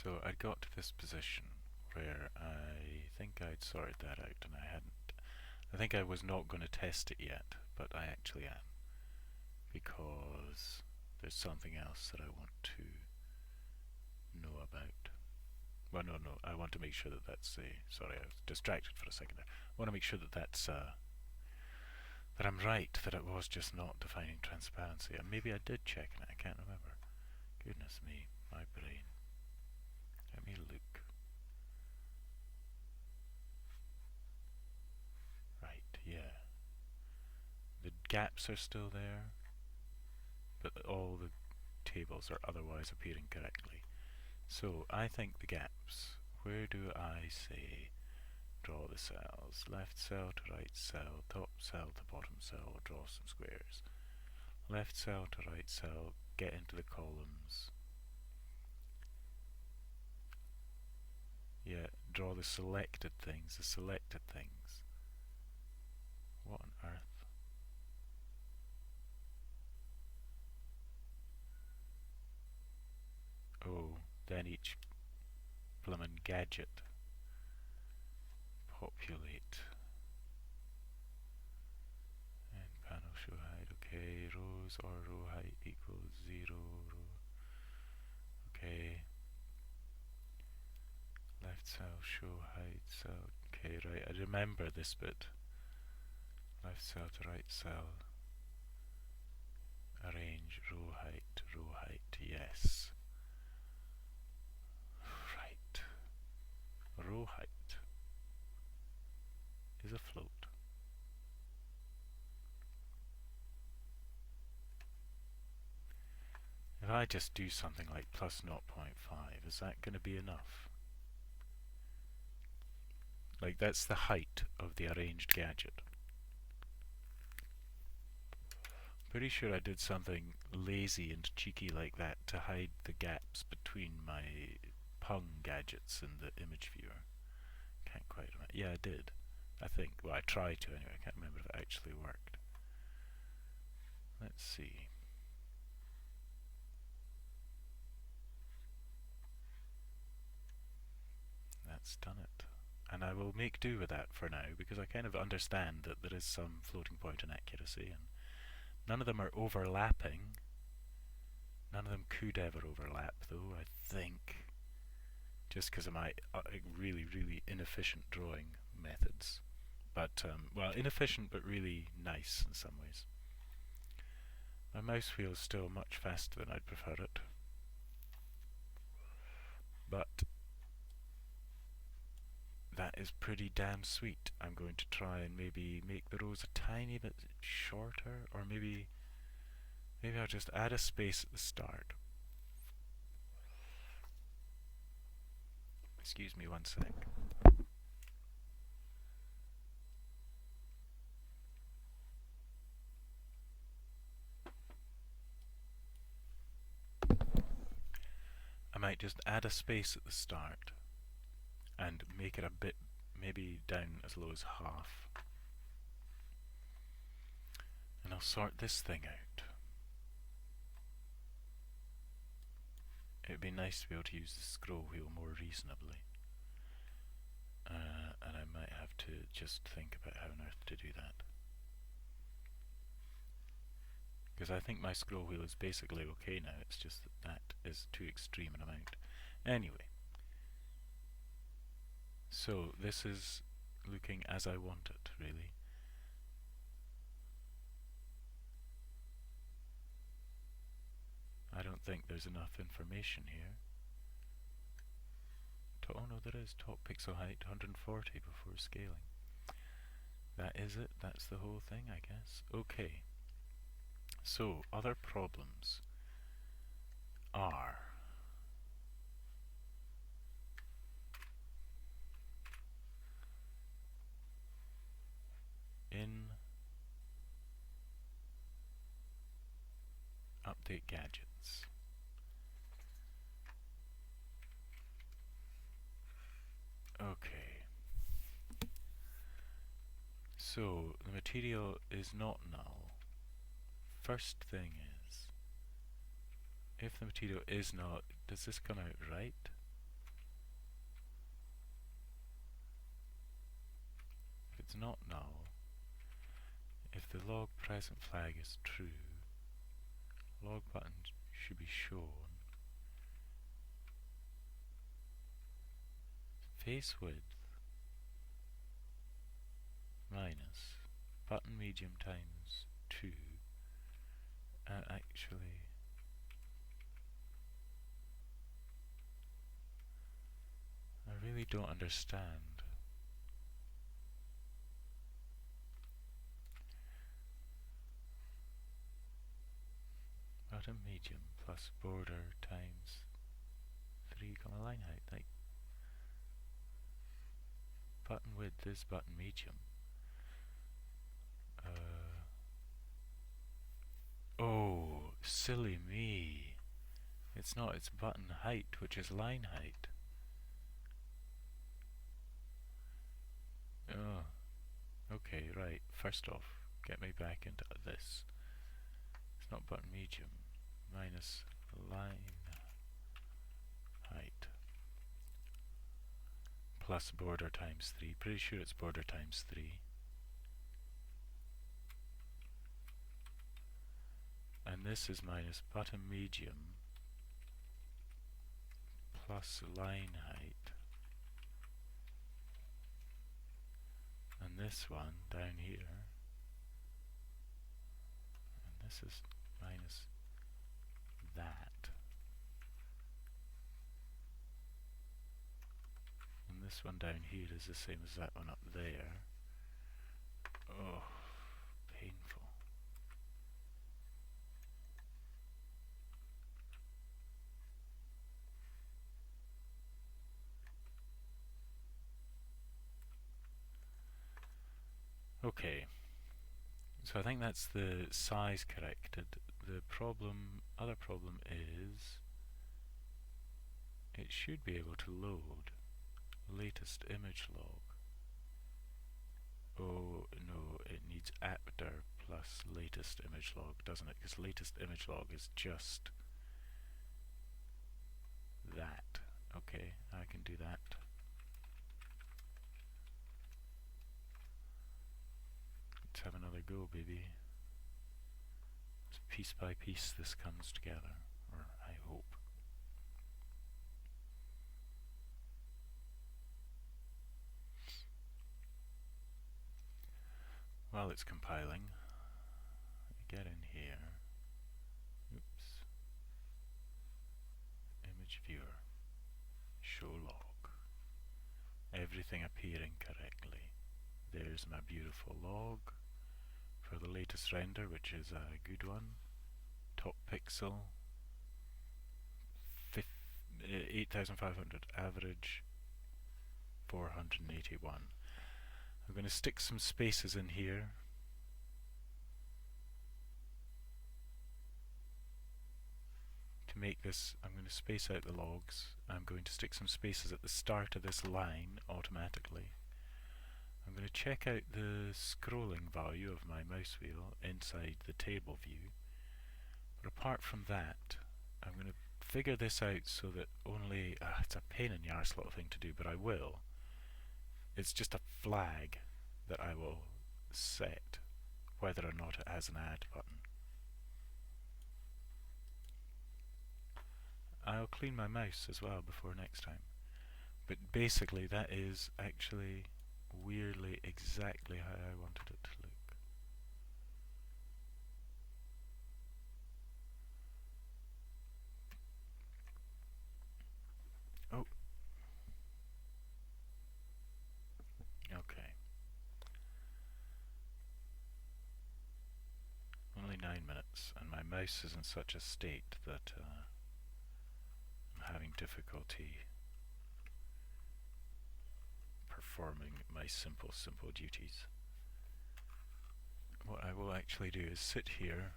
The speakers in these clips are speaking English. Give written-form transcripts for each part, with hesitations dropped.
So I got to this position where I think I'd sorted that out and I hadn't. I think I was not going to test it yet, but I actually am, because there's something else that I want to know about. Well, no, I want to make sure that that's sorry, I was distracted for a second there. I want to make sure that that's that I'm right, that it was just not defining transparency. And maybe I did check it, I can't remember. Goodness me, my brain. Let me look. Right, yeah. The gaps are still there, but all the tables are otherwise appearing correctly. So I think the gaps, where do I say draw the cells? Left cell to right cell, top cell to bottom cell, or draw some squares. Left cell to right cell, get into the columns. Yeah, draw the selected things, What on earth? Oh, then each bloomin' gadget. Populate. And panel show height, okay. Rows or row height equals 0. Okay. Left cell show height cell. Okay, right. I remember this bit. Left cell to right cell. Arrange row height, yes. Right. Row height is a float. If I just do something like plus 0.5, is that going to be enough? Like, that's the height of the arranged gadget. Pretty sure I did something lazy and cheeky like that to hide the gaps between my pung gadgets and the image viewer. Can't quite remember. Yeah, I did. I think. Well, I tried to anyway. I can't remember if it actually worked. Let's see. That's done it. And I will make do with that for now, because I kind of understand that there is some floating point inaccuracy, and none of them are overlapping. None of them could ever overlap, though, I think. Just because of my really, really inefficient drawing methods. But, well, inefficient but really nice in some ways. My mouse wheel is still much faster than I'd prefer it. But that is pretty damn sweet. I'm going to try and maybe make the rows a tiny bit shorter, or maybe I'll just add a space at the start. Excuse me one sec. I might just add a space at the start and make it a bit, maybe down as low as half. And I'll sort this thing out. It would be nice to be able to use the scroll wheel more reasonably. And I might have to just think about how on earth to do that. Because I think my scroll wheel is basically okay now, it's just that that is too extreme an amount. Anyway. So this is looking as I want it, really. I don't think there's enough information here. Oh no, there is. Top pixel height 140 before scaling. That is it. That's the whole thing, I guess. Okay. So, other problems are in update gadgets. Okay. So, the material is not null. First thing is, if the material is null, does this come out right? it's not null. If the log present flag is true, log button should be shown. Face width minus button medium times 2. Actually, I really don't understand. Button medium plus border times 3, line height. Like, button width is button medium. Oh, silly me. It's not, it's button height, which is line height. Oh, okay, right. First off, get me back into this. It's not button medium minus line height plus border times 3. Pretty sure it's border times 3. And this is minus button medium plus line height. And this one down here, and this is minus that. And this one down here is the same as that one up there. Oh, painful. Okay, so I think that's the size corrected. The other problem is it should be able to load latest image log. Oh no, it needs apter plus latest image log, doesn't it? Because latest image log is just that. Okay, I can do that. Let's have another go, baby. So piece by piece this comes together, or I hope. While it's compiling, get in here. Oops. Image viewer. Show log. Everything appearing correctly. There's my beautiful log for the latest render, which is a good one. Top pixel 8500, average 481. I'm going to stick some spaces in here. To make this, I'm going to space out the logs. I'm going to stick some spaces at the start of this line automatically. I'm going to check out the scrolling value of my mouse wheel inside the table view. But apart from that, I'm going to figure this out so that only, it's a pain in the arse little thing to do, but I will. It's just a flag that I will set whether or not it has an add button. I'll clean my mouse as well before next time. But basically that is actually weirdly exactly how I wanted it to look. Oh. Okay. Only 9 minutes, and my mouse is in such a state that I'm having difficulty performing my simple duties. What I will actually do is sit here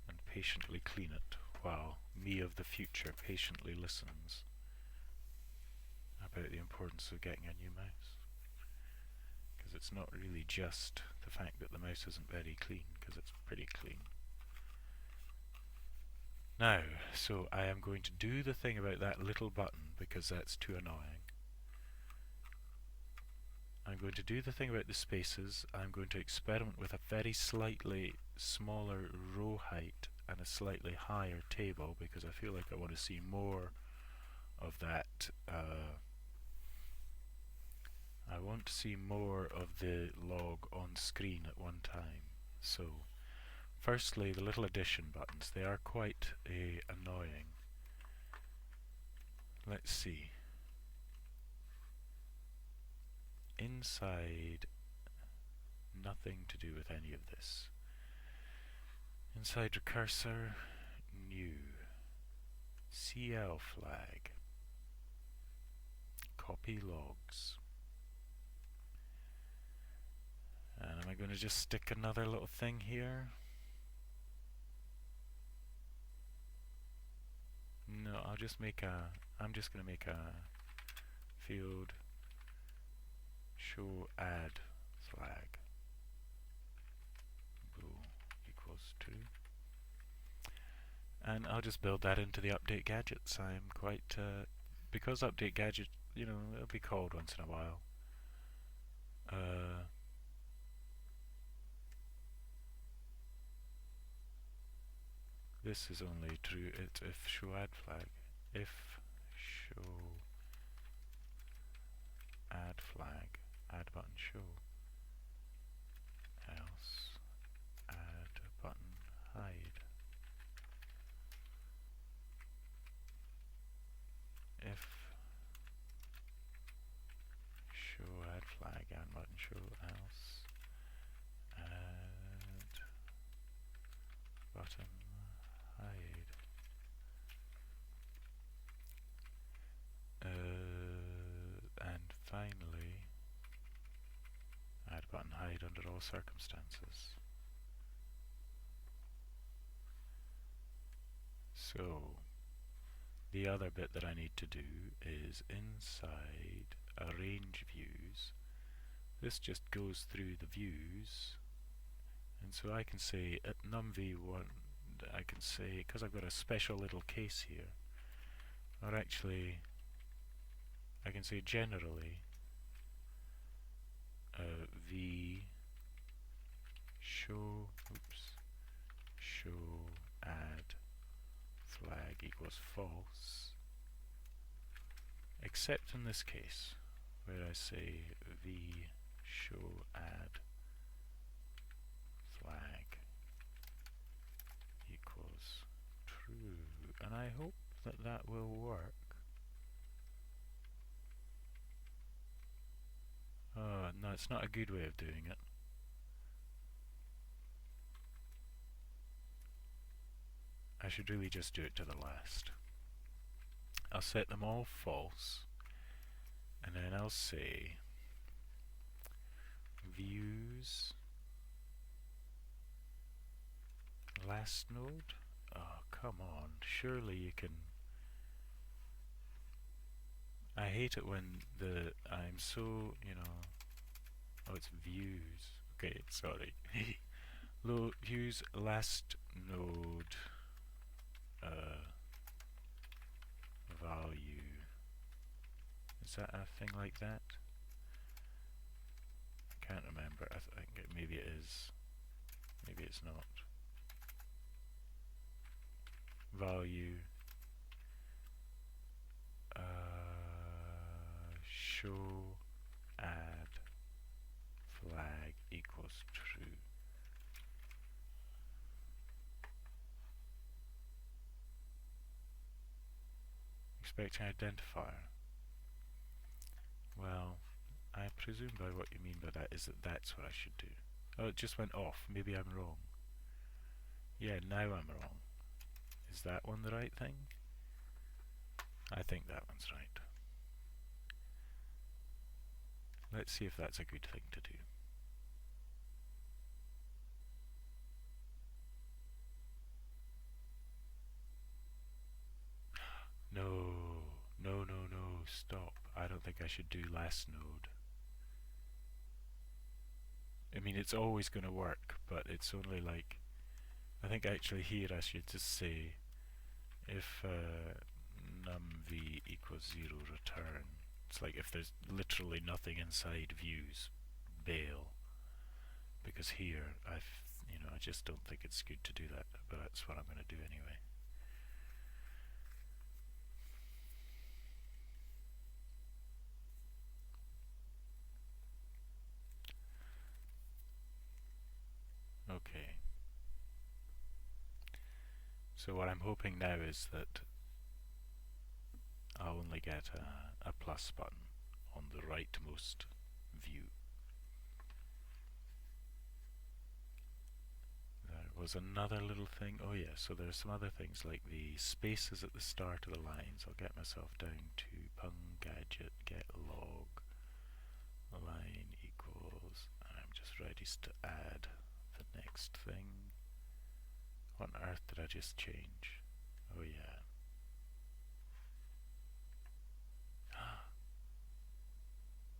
and patiently clean it while me of the future patiently listens about the importance of getting a new mouse. Because it's not really just the fact that the mouse isn't very clean, because it's pretty clean. Now, so I am going to do the thing about that little button because that's too annoying. I'm going to do the thing about the spaces. I'm going to experiment with a very slightly smaller row height and a slightly higher table because I feel like I want to see more of that. I want to see more of the log on screen at one time. So, firstly, the little addition buttons. They are quite annoying. Let's see. Inside, nothing to do with any of this. Inside recursor, new. CL flag. Copy logs. And am I going to just stick another little thing here? No, I'll just make a... I'm just going to make a field show add flag bool equals true. And I'll just build that into the update gadgets. I'm quite... because update gadget, you know, it'll be called once in a while. This is only true if show add flag. If show add flag, add button show, else add button hide. If show add flag, add button show, else add button hide. And finally, add button hide under all circumstances. So, the other bit that I need to do is inside arrange views. This just goes through the views, and so I can say at num_v1, I can say, because I've got a special little case here, or actually I can say generally v show add flag equals false, except in this case where I say v show add flag equals true, and I hope that that will work. Oh, no, it's not a good way of doing it. I should really just do it to the last. I'll set them all false, and then I'll say views last node. Oh, come on, surely you can... I hate it when I'm so, you know... Oh, it's views. Okay, sorry. Views last node value. Is that a thing like that? I can't remember. I think maybe it is. Maybe it's not. Value show add flag equals true. Expecting identifier. Well, I presume by what you mean by that is that that's what I should do. Oh, it just went off. Maybe I'm wrong. Yeah, now I'm wrong. Is that one the right thing? I think that one's right. Let's see if that's a good thing to do. No, stop. I don't think I should do last node. I mean, it's always going to work, but it's only like... I think actually here I should just say if num_v equals 0 return It's like if there's literally nothing inside views, bail. Because here, I just don't think it's good to do that, but that's what I'm going to do anyway. Okay. So what I'm hoping now is that I'll only get a plus button on the rightmost view. There was another little thing. Oh yeah, so there's some other things like the spaces at the start of the lines. I'll get myself down to pung gadget get log line equals, and I'm just ready to add the next thing. What on earth did I just change? Oh yeah.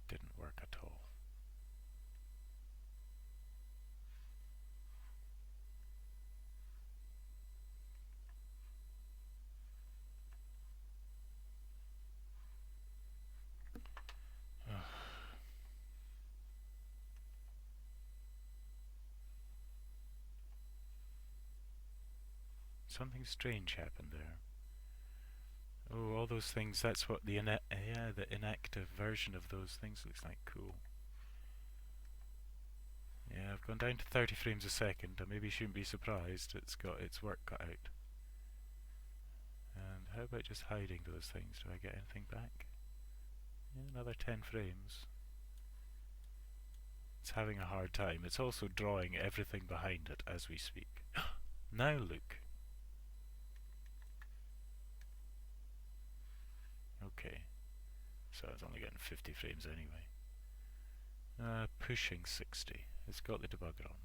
Didn't work at all. Something strange happened there. Oh, all those things, that's what the inactive version of those things looks like. Cool. Yeah, I've gone down to 30 frames a second. I maybe shouldn't be surprised. It's got its work cut out. And how about just hiding those things? Do I get anything back? Yeah, another 10 frames. It's having a hard time. It's also drawing everything behind it as we speak. Now look. Okay. So it's only getting 50 frames anyway. Pushing 60. It's got the debugger on.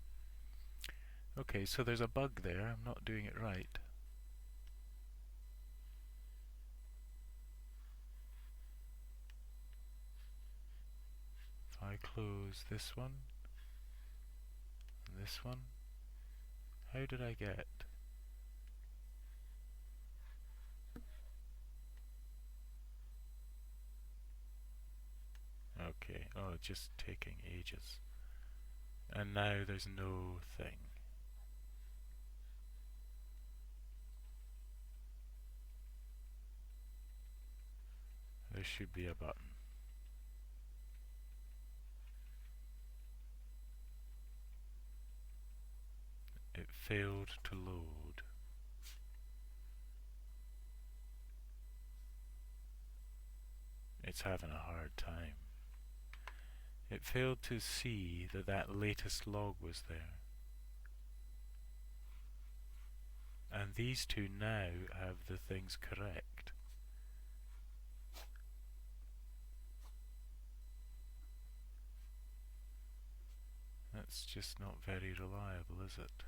Okay, so there's a bug there. I'm not doing it right. If I close this one and this one, how did I get? Okay, oh, it's just taking ages. And now there's no thing. There should be a button. It failed to load. It's having a hard time. It failed to see that that latest log was there. And these two now have the things correct. That's just not very reliable, is it?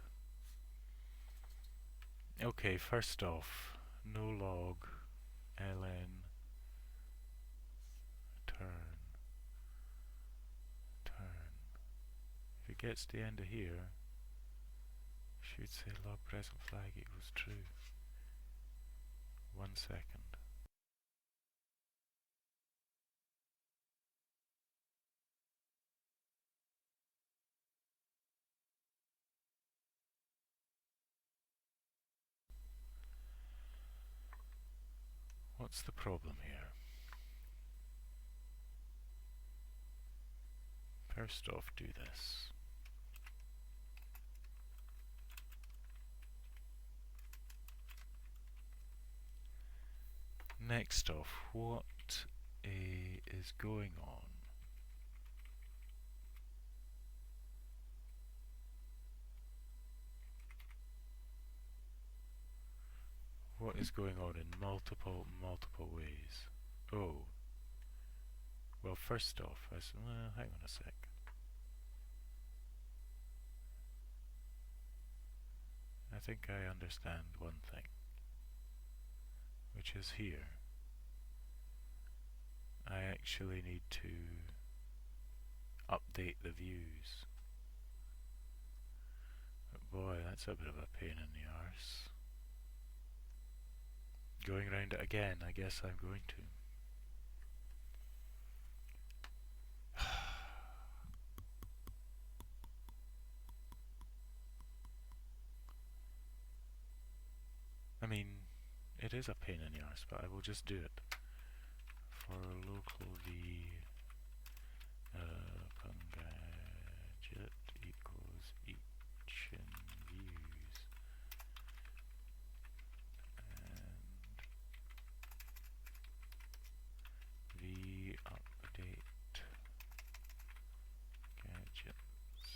Okay, first off, no log, ln, turn. If it gets to the end of here, should say log present flag equals true. 1 second. What's the problem here? First off, do this. Next off, what is going on? What is going on in multiple ways? Oh. Well, first off, hang on a sec. I think I understand one thing, which is here. I actually need to update the views. But boy, that's a bit of a pain in the arse. Going around it again, I guess I'm going to. It is a pain in the arse, but I will just do it. For local v pungadget equals each in views and v update gadgets.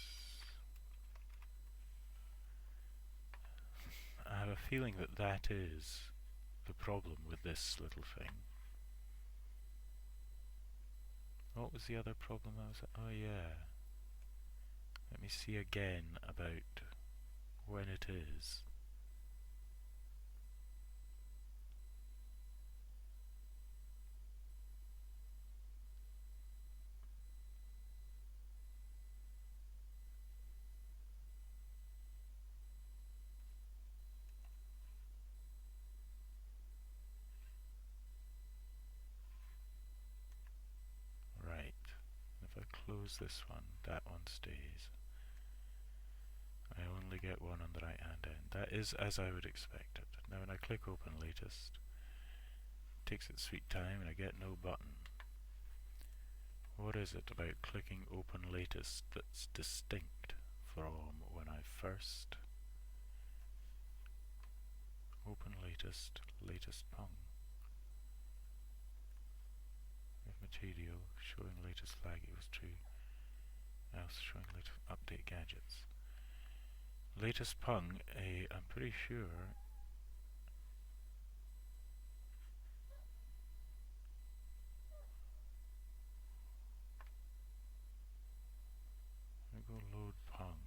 I have a feeling that that is the problem with this little thing. What was the other problem I was at? Oh yeah. Let me see again about when it is. Right. If I close this one, that one stays. I only get one on the right hand end. That is as I would expect it. Now when I click open latest, it takes its sweet time and I get no button. What is it about clicking open latest that's distinct from when I first open latest, latest pung? With material showing latest flag equals true, else showing latest update gadgets. Latest pung, I'm pretty sure I go load pung.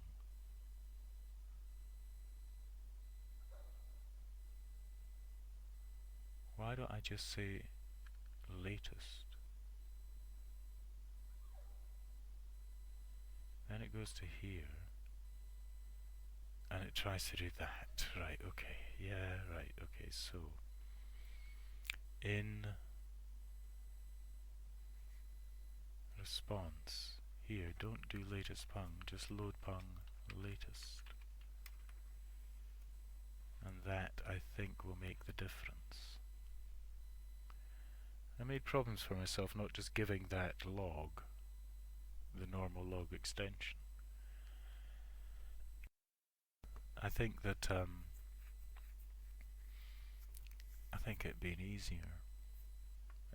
Why don't I just say latest? Then it goes to here and it tries to do that. Right, okay. Yeah, right, okay. So in response here, don't do latest pung, just load pung latest. And that, I think, will make the difference. I made problems for myself not just giving that log the normal log extension. I think that I think it'd been easier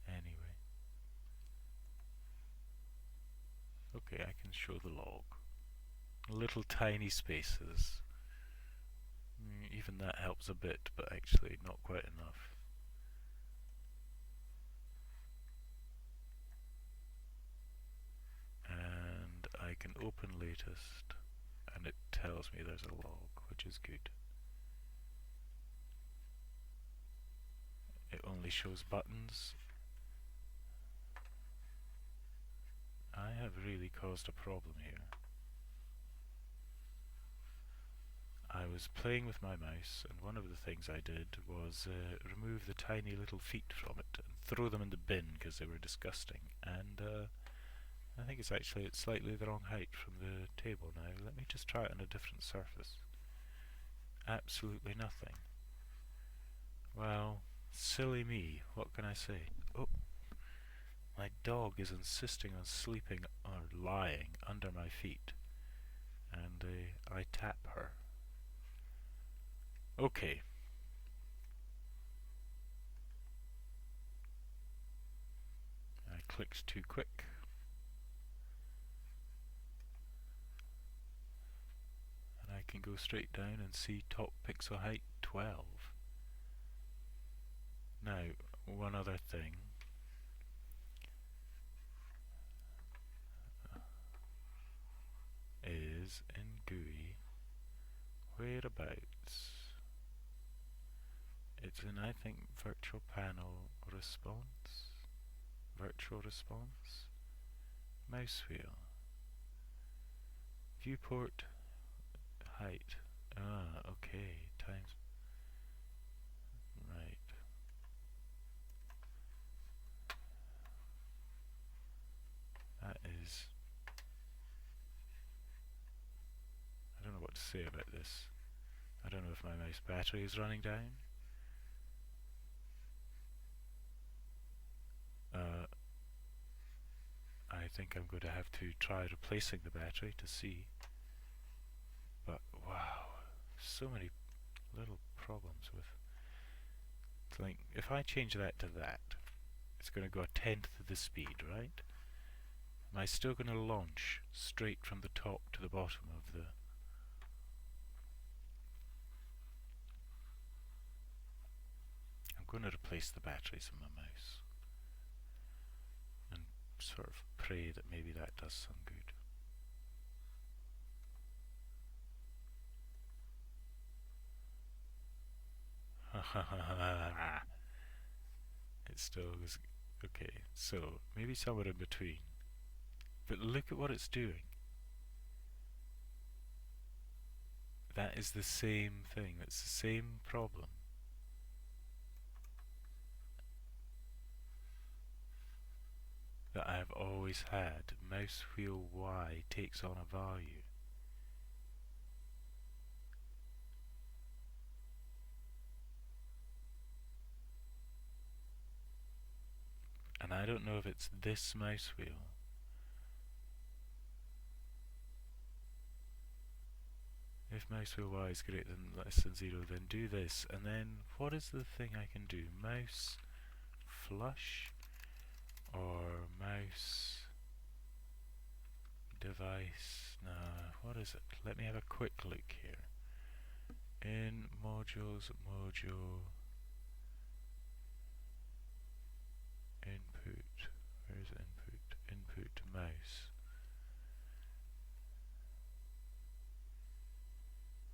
anyway. Okay, I can show the log. Little tiny spaces. Even that helps a bit, but actually not quite enough. And I can open latest and it tells me there's a log, which is good. It only shows buttons. I have really caused a problem here. I was playing with my mouse, and one of the things I did was remove the tiny little feet from it and throw them in the bin because they were disgusting. And I think it's actually at slightly the wrong height from the table now. Let me just try it on a different surface. Absolutely nothing. Well, silly me, what can I say? Oh, my dog is insisting on sleeping or lying under my feet, and I tap her. Okay. I clicked too quick. And I can go straight down and see top pixel height 12. Now, one other thing. Is in GUI whereabouts? It's in, I think, virtual panel response, virtual response, mouse wheel, viewport height. Ah, okay, times. Right. That is. I don't know what to say about this. I don't know if my mouse battery is running down. think I'm going to have to try replacing the battery to see. But wow, so many little problems with. It's like if I change that to that, it's going to go a tenth of the speed, right? Am I still going to launch straight from the top to the bottom of the... I'm going to replace the batteries in my mouse and sort of pray that maybe that does some good. It still is... Okay, so maybe somewhere in between. But look at what it's doing. That is the same thing. That's the same problem. That I've always had. Mouse wheel Y takes on a value. And I don't know if it's this mouse wheel. If mouse wheel Y is greater than less than 0, then do this. And then what is the thing I can do? Mouse flush or mouse device? Nah, what is it? Let me have a quick look here. In modules, module, input. Where's input? Input mouse.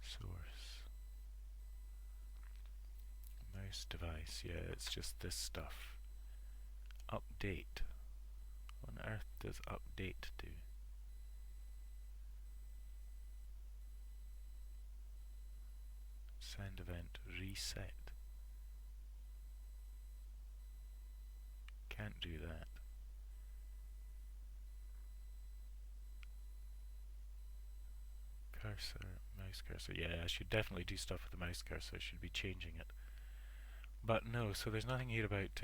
Source. Mouse device. Yeah, it's just this stuff. Update. What on earth does update do? Send event reset. Can't do that. Cursor, mouse cursor. Yeah, I should definitely do stuff with the mouse cursor. I should be changing it. But no, so there's nothing here about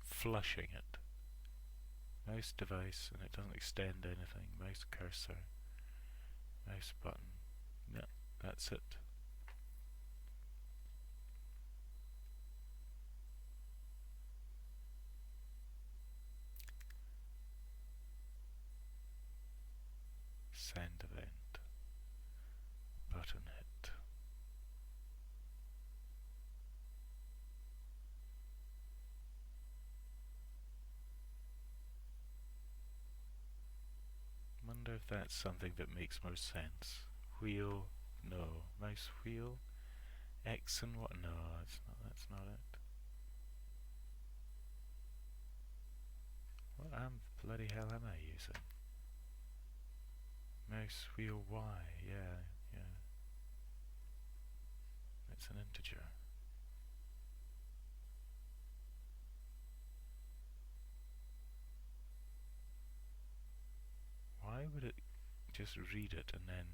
flushing it. Mouse device, and it doesn't extend anything. Mouse cursor. Mouse button. No, that's it. Send event. Button hit. Wonder if that's something that makes more sense. Wheel, no. Mouse wheel, X and what? No, that's not it. What bloody hell am I using? Mouse wheel Y, yeah. It's an integer. Why would it just read it and then...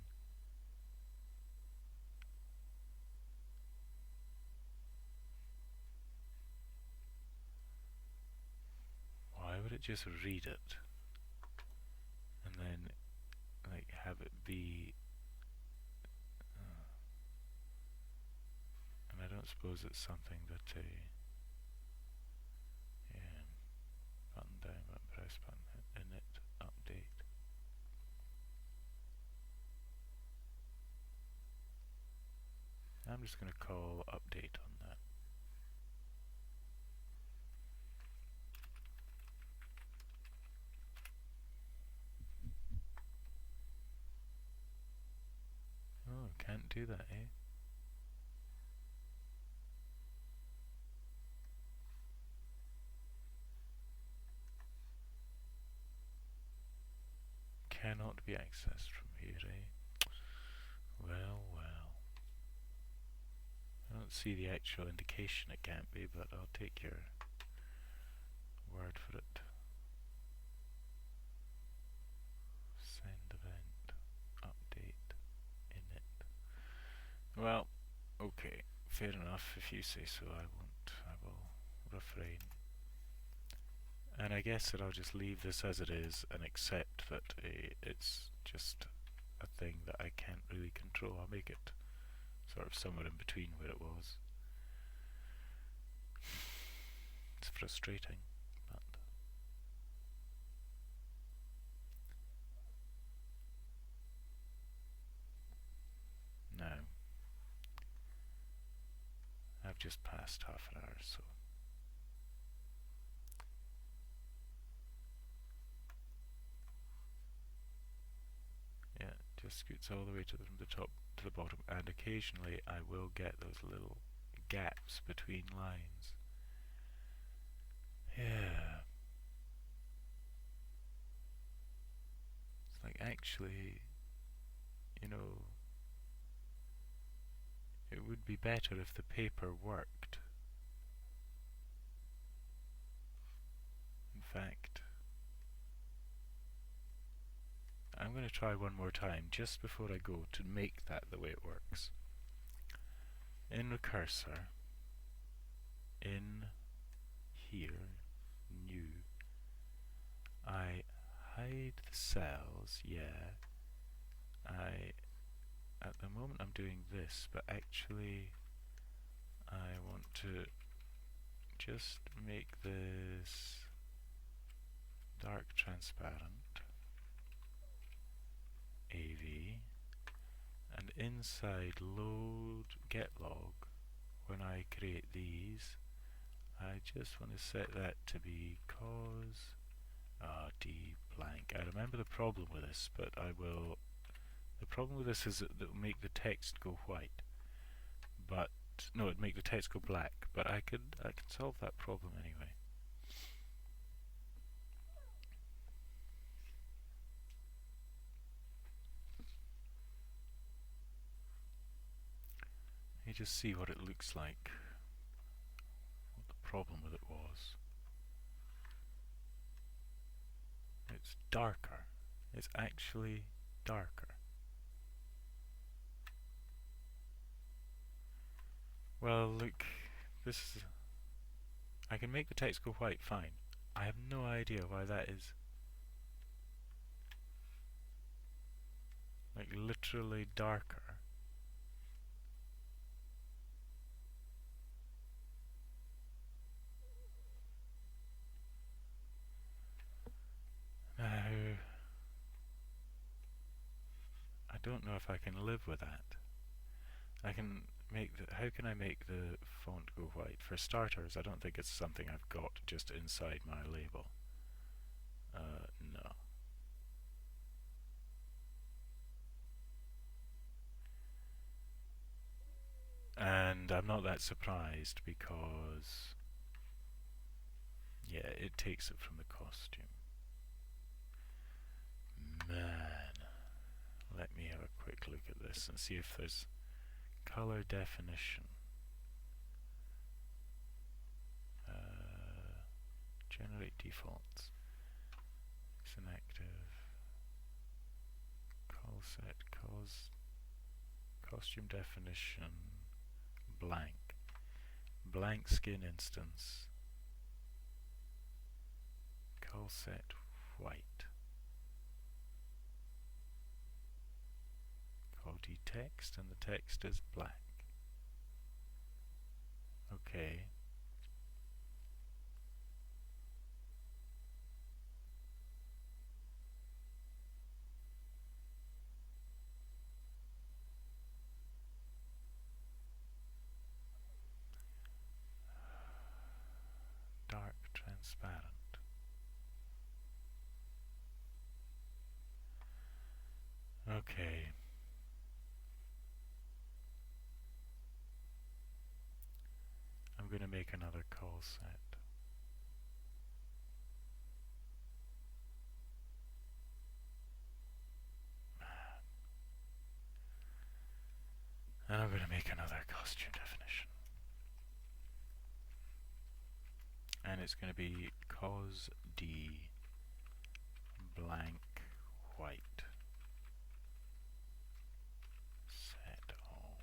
Why would it just read it and then like have it be... and I don't suppose it's something that yeah, button down, button press, button hit, init, update. I'm just going to call update on that. Oh, can't do that, eh? Cannot be accessed from here, eh? Well. I don't see the actual indication it can't be, but I'll take your word for it. Send event, update, init. Well, okay, fair enough. If you say so, I will refrain. And I guess that I'll just leave this as it is and accept that it's just a thing that I can't really control. I'll make it sort of somewhere in between where it was. It's frustrating, but no. I've just passed half an hour, so yeah, just scoots all the way to from the top to the bottom, and occasionally I will get those little gaps between lines. Yeah. It's like, actually, you know, it would be better if the paper worked. In fact, I'm going to try one more time just before I go to make that the way it works. In the cursor, in here, new, I hide the cells, yeah. At the moment I'm doing this, but actually I want to just make this dark transparent, AV, and inside load get log, when I create these, I just want to set that to be cos d blank. I remember the problem with this, but I will. The problem with this is that it will make the text go white, but no, it'd make the text go black. But I can solve that problem anyway. Let me just see what it looks like. What the problem with it was. It's darker. It's actually darker. Well, look, this is. I can make the text go white, fine. I have no idea why that is. Like, literally darker. Now, I don't know if I can live with that. I can make the. How can I make the font go white? For starters, I don't think it's something I've got just inside my label. No. And I'm not that surprised because, yeah, it takes it from the costume. Man, let me have a quick look at this and see if there's color definition. Generate defaults. It's inactive. Call set, costume definition, blank. Blank skin instance. Call set white. Call D text, and the text is black. Okay. Dark transparent. Okay. I'm going to make another call set. And I'm going to make another costume definition. And it's going to be cos D blank white. Set all.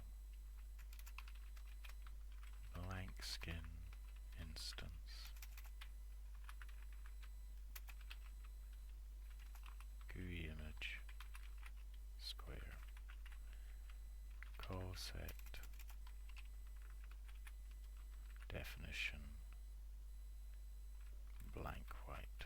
Blank skin instance. set definition blank white.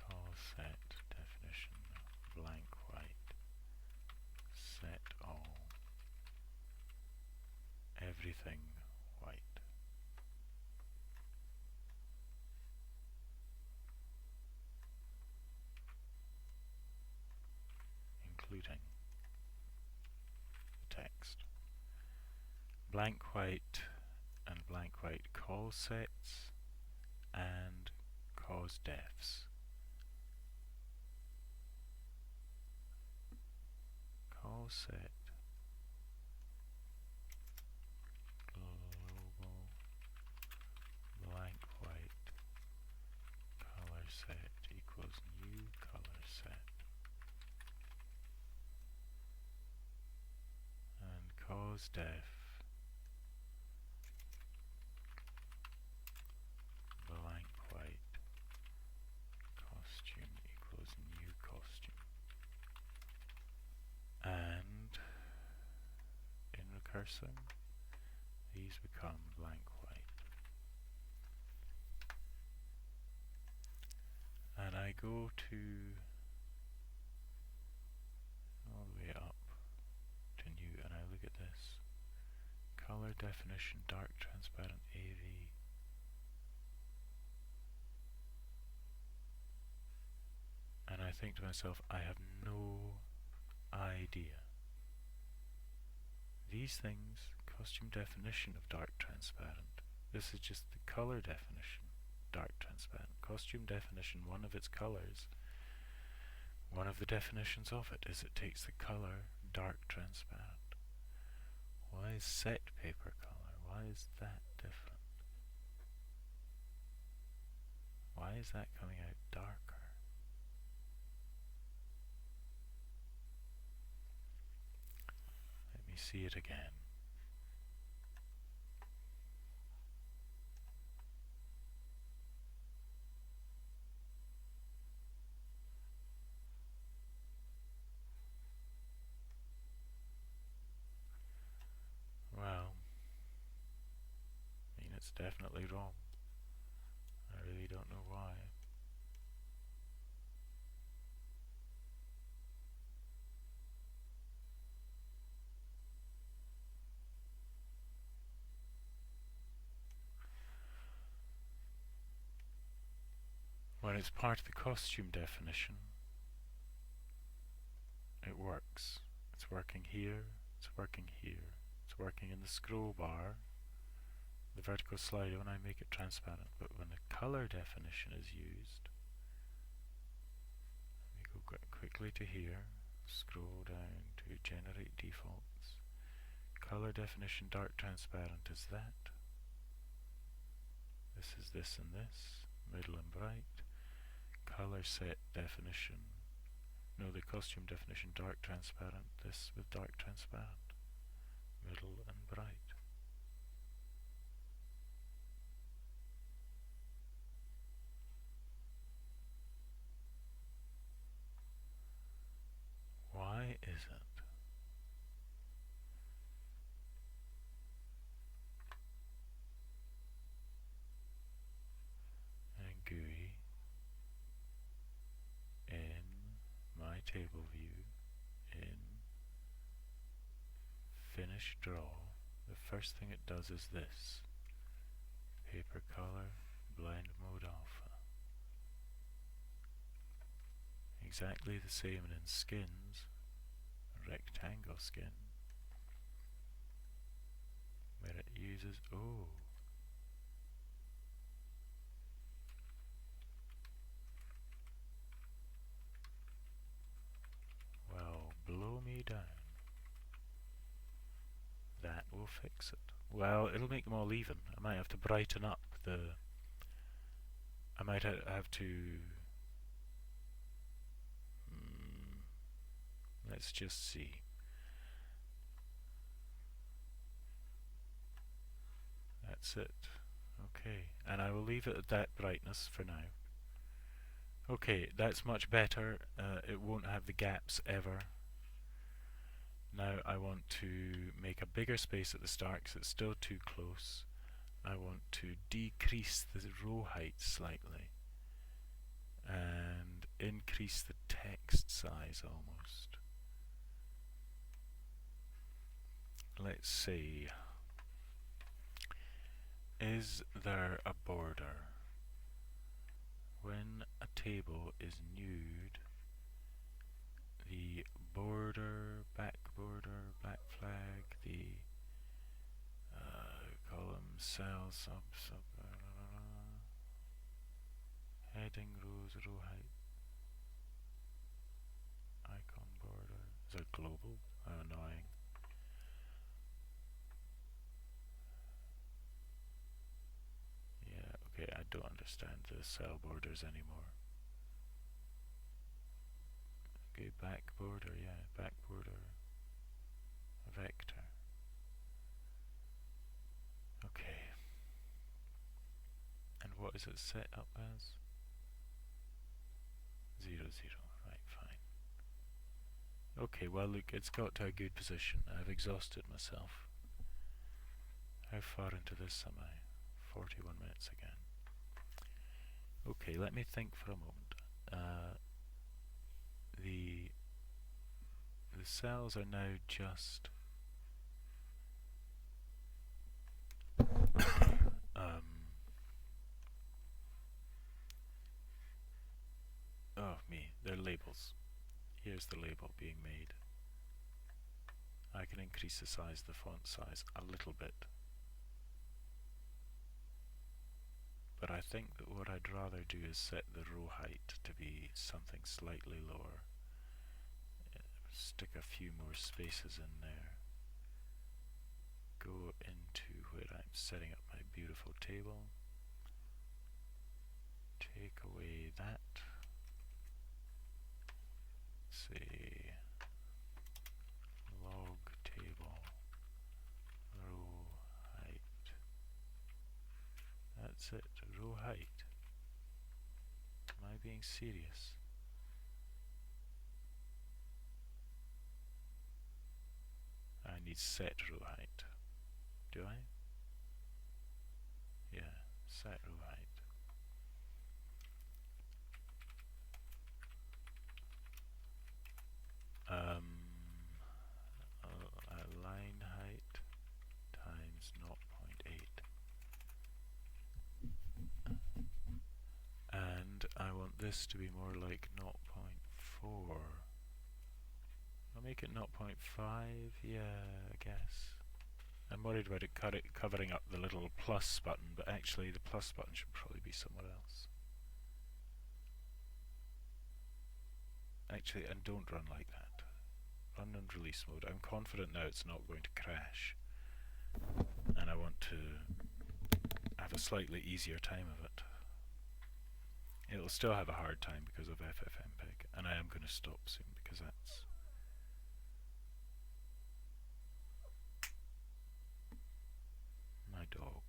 Call set definition blank white. Set all everything white. Including the text. Blank white and blank white call sets and cause defs. Call set global blank white color set equals new color set, and cause def blank white costume equals new costume. And in recursing, these become blank white. And I go to all the way up to new, and I look at this. Color definition dark transparent AV. And I think to myself, I have no idea. These things, costume definition of dark transparent. This is just the color definition, dark transparent. Costume definition, one of its colors, one of the definitions of it is it takes the color dark transparent. Why is set paper color? Why is that different? Why is that coming out darker? Let me see it again. Well, I mean, it's definitely wrong. I really don't know why. When it's part of the costume definition, it works. It's working here, it's working here, it's working in the scroll bar, the vertical slider when I make it transparent. But when the color definition is used, let me go quickly to here, scroll down to generate defaults. Color definition dark transparent is that. This is this and this, middle and bright. Color set definition, no, the costume definition dark transparent, this with dark transparent, middle and bright. Why is it? And GUI in my table view in finish draw, the first thing it does is this: paper color blend mode alpha. Exactly the same in skins, rectangle skin, where it uses well, blow me down. That will fix it. Well, it'll make them all even. I might have to brighten up the... I might have to... let's just see. That's it. Okay, and I will leave it at that brightness for now. Okay, that's much better. It won't have the gaps ever. Now I want to make a bigger space at the start because it's still too close. I want to decrease the row height slightly and increase the text size almost. Let's see. Is there a border? When a table is nude, the border, back flag, the column, cell, heading, rows, row height, icon border. Is it global? How annoying. Yeah, okay, I don't understand the cell borders anymore. Okay, back border, yeah, back border, vector. Okay. And what is it set up as? 0, 0. Right, fine. Okay, well look, it's got to a good position. I've exhausted myself. How far into this am I? 41 minutes again. Okay, let me think for a moment. The cells are now just oh me, they're labels. Here's the label being made. I can increase the size of the font size a little bit. But I think that what I'd rather do is set the row height to be something slightly lower. Stick a few more spaces in there. Go into where I'm setting up my beautiful table. Take away that. Say log table row height. That's it, row height. Am I being serious? I need set row height. Do I? Yeah, set row height. Line height times 0.8. And I want this to be more like 0.4. I'll make it 0.5, yeah, I guess. I'm worried about it covering up the little plus button, but actually the plus button should probably be somewhere else. Actually, and don't run like that. Run in release mode. I'm confident now it's not going to crash. And I want to have a slightly easier time of it. It'll still have a hard time because of FFmpeg, and I am going to stop soon because that's my dog.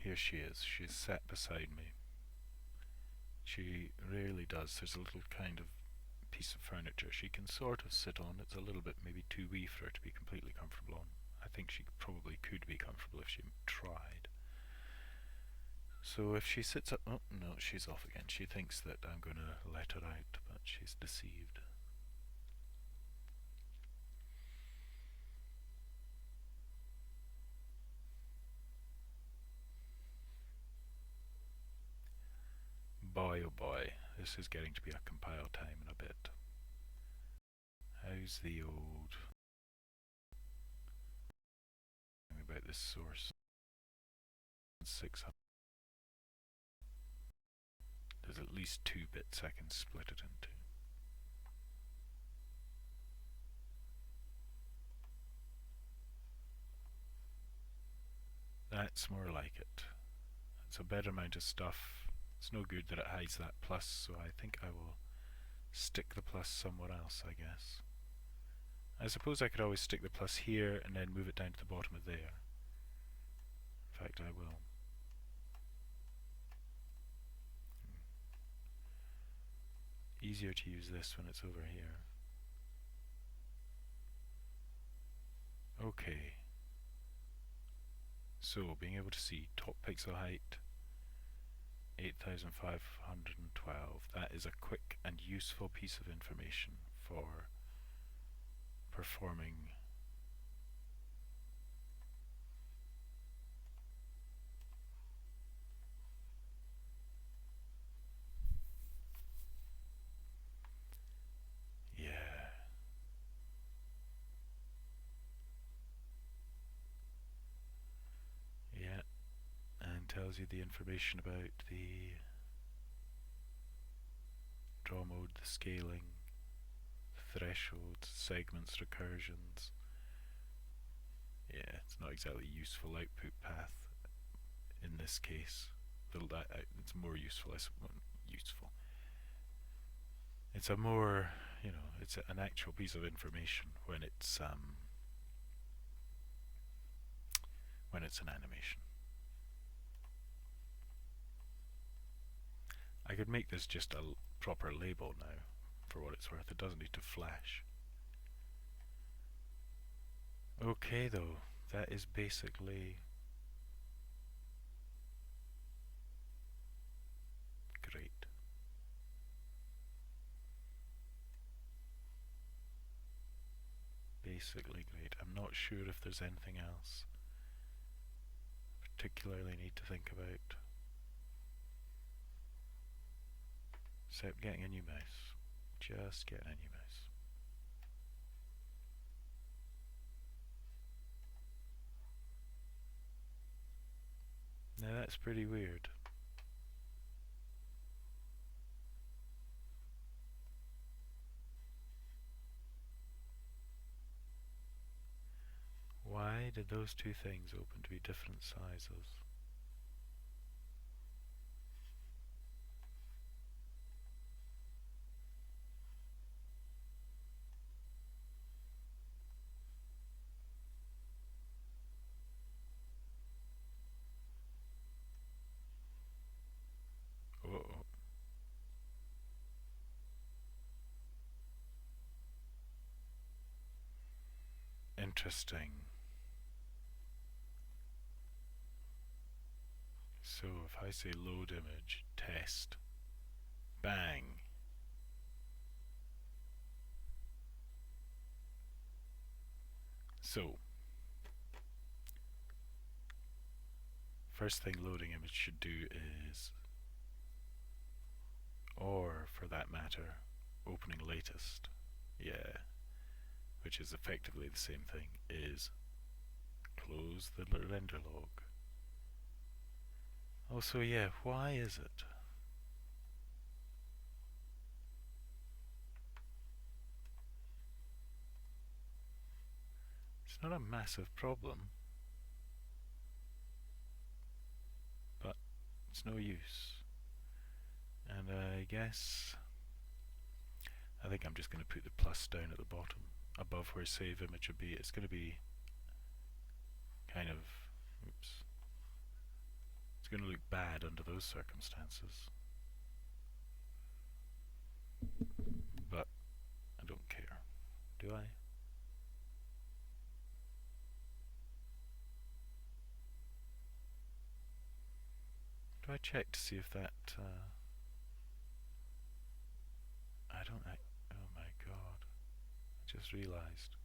Here she is. She's sat beside me. She rarely does. There's a little kind of piece of furniture she can sort of sit on. It's a little bit maybe too wee for her to be completely comfortable on. I think she probably could be comfortable if she tried. So if she sits up, oh no, she's off again. She thinks that I'm going to let her out, but she's deceived. Boy oh boy, this is getting to be a compile time in a bit. How's the old about this source? 600. There's at least 2 bits I can split it into. That's more like it. It's a better amount of stuff It's no good that it hides that plus, so I think I will stick the plus somewhere else, I guess. I suppose I could always stick the plus here and then move it down to the bottom of there. In fact, I will. Easier to use this when it's over here. Okay. So, being able to see top pixel height, 8512. That is a quick and useful piece of information for performing yeah, and tells you the information about the draw mode, the scaling, thresholds, segments, recursions. Yeah, it's not exactly useful output path in this case. It's more useful, useful. It's a more, it's an actual piece of information when it's an animation. I could make this just a proper label now, for what it's worth. It doesn't need to flash. Okay though, that is basically great. Basically great. I'm not sure if there's anything else particularly need to think about. Except getting a new mouse. Just getting a new mouse. Now that's pretty weird. Why did those two things open to be different sizes? Uh-oh. Interesting. So if I say load image, test, bang. So, first thing loading image should do is, or for that matter, opening latest, yeah, which is effectively the same thing, is close the render log. Also, yeah, why is it? It's not a massive problem, but it's no use. And I think I'm just going to put the plus down at the bottom, above where save image would be. It's going to be kind of, oops, it's going to look bad under those circumstances. But I don't care, do I? Do I check to see if that, I don't, oh my god, I just realised.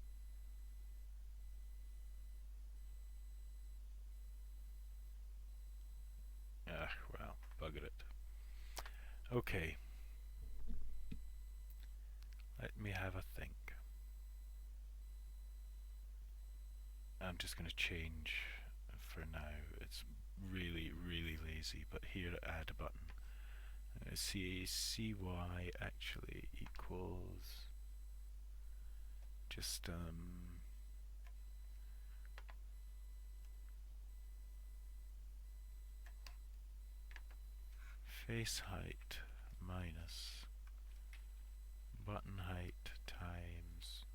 Ah, well, bugger it. Okay. Let me have a think. I'm just going to change for now. It's really, really lazy, but here add a button. CY actually equals just face height minus button height times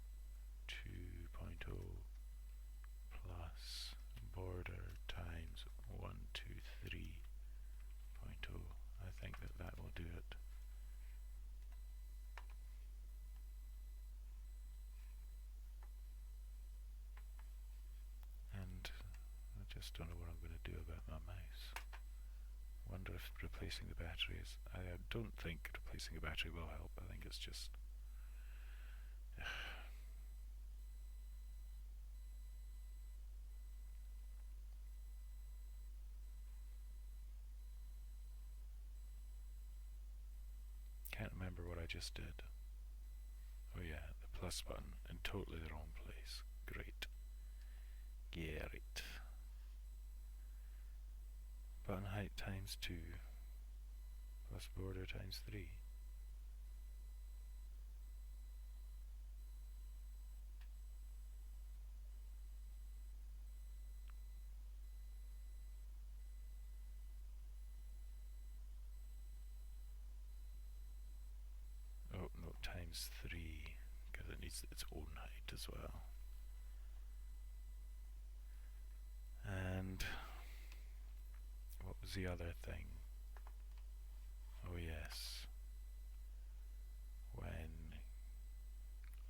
2.0 plus border times 123.0. I think that will do it. And I just don't know what I'm going to do about my mouse. Wonder if replacing the battery is... I don't think replacing the battery will help. I think it's just... Can't remember what I just did. Oh yeah, the plus button in totally the wrong place. Great. Great. Button height times 2 plus border times 3. Oh no, times 3, because it needs its own height as well. And what was the other thing? Oh yes, when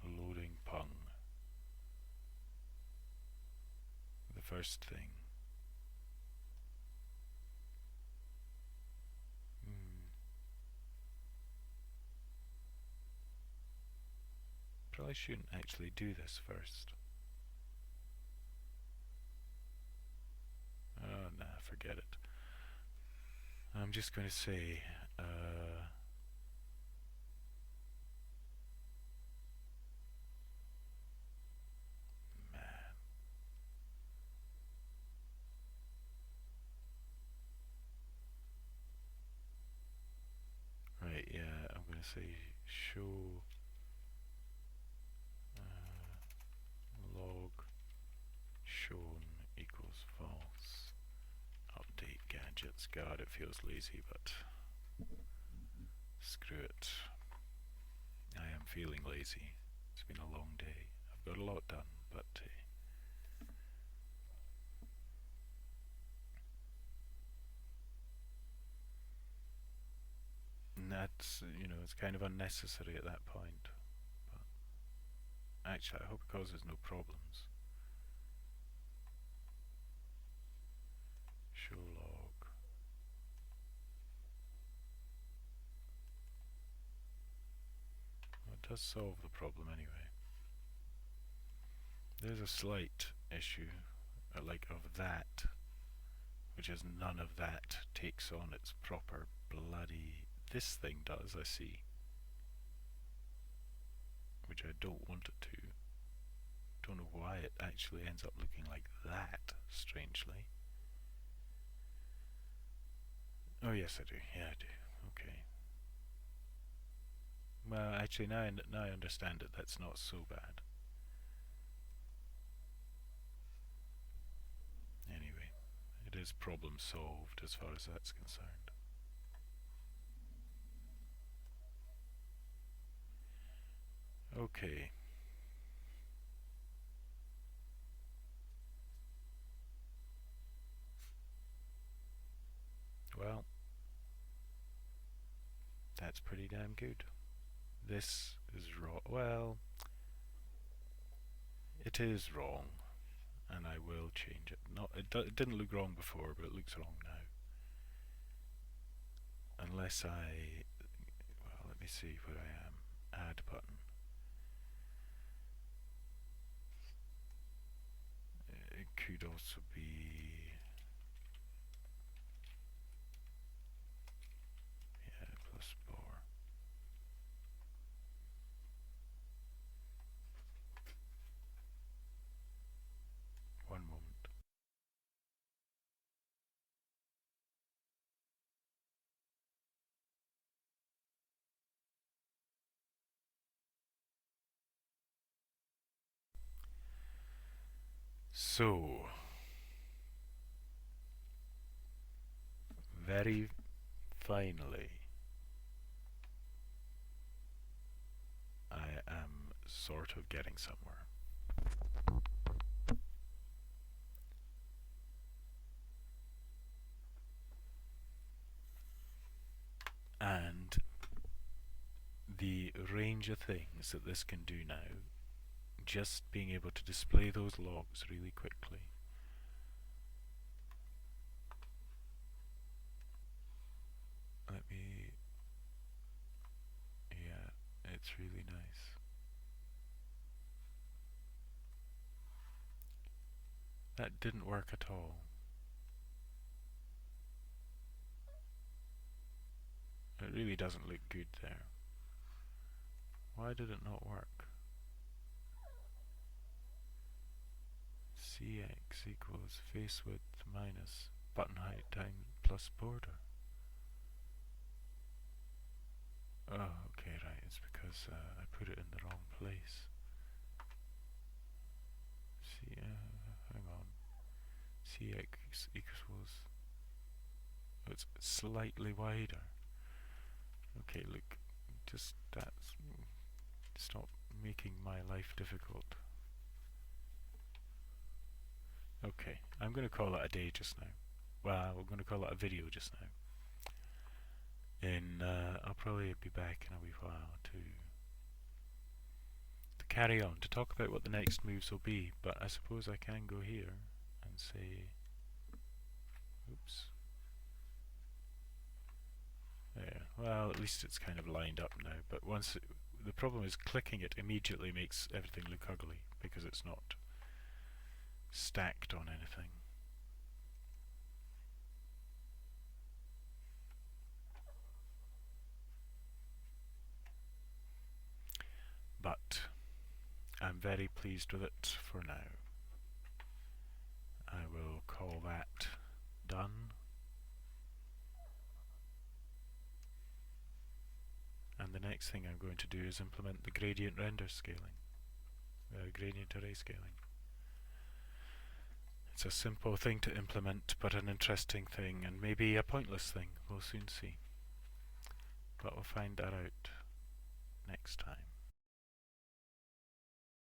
loading pung, the first thing. Probably shouldn't actually do this first. Oh nah, forget it. I'm just going to say man. Right, yeah, I'm going to say show log shown equals false. Update gadgets. God, it feels lazy, but screw it. I am feeling lazy. It's been a long day. I've got a lot done, but that's, it's kind of unnecessary at that point. But actually, I hope it causes no problems. Show log. Well, it does solve the problem anyway. There's a slight issue, like of that, which is none of that takes on its proper bloody... This thing does, I see. Which I don't want it to. Don't know why it actually ends up looking like that, strangely. Oh yes I do, yeah I do, okay. Well actually now I understand it, that's not so bad. Anyway, it is problem solved as far as that's concerned. Okay. Well, that's pretty damn good. This is wrong. Well, it is wrong, and I will change it. Not it didn't look wrong before, but it looks wrong now. Unless I... Well, let me see where I am. Add button. It could also be... Yeah, plus bar. One moment. So, very finally, I am sort of getting somewhere. And the range of things that this can do now, just being able to display those logs really quickly. Let me, yeah, it's really nice. That didn't work at all. It really doesn't look good there. Why did it not work? Cx equals face width minus button height times plus border. Oh, okay, right, it's because I put it in the wrong place. Hang on. Cx equals, oh, it's slightly wider. Okay, look, just that's, stop making my life difficult. Okay, I'm going to call it a day just now. Well, we're going to call it a video just now. I'll probably be back in a wee while to carry on, to talk about what the next moves will be, but I suppose I can go here and say, oops, there, well, at least it's kind of lined up now, but the problem is clicking it immediately makes everything look ugly, because it's not stacked on anything. But I'm very pleased with it for now. I will call that done. And the next thing I'm going to do is implement the gradient render scaling, gradient array scaling. It's a simple thing to implement, but an interesting thing, and maybe a pointless thing. We'll soon see. But we'll find that out next time.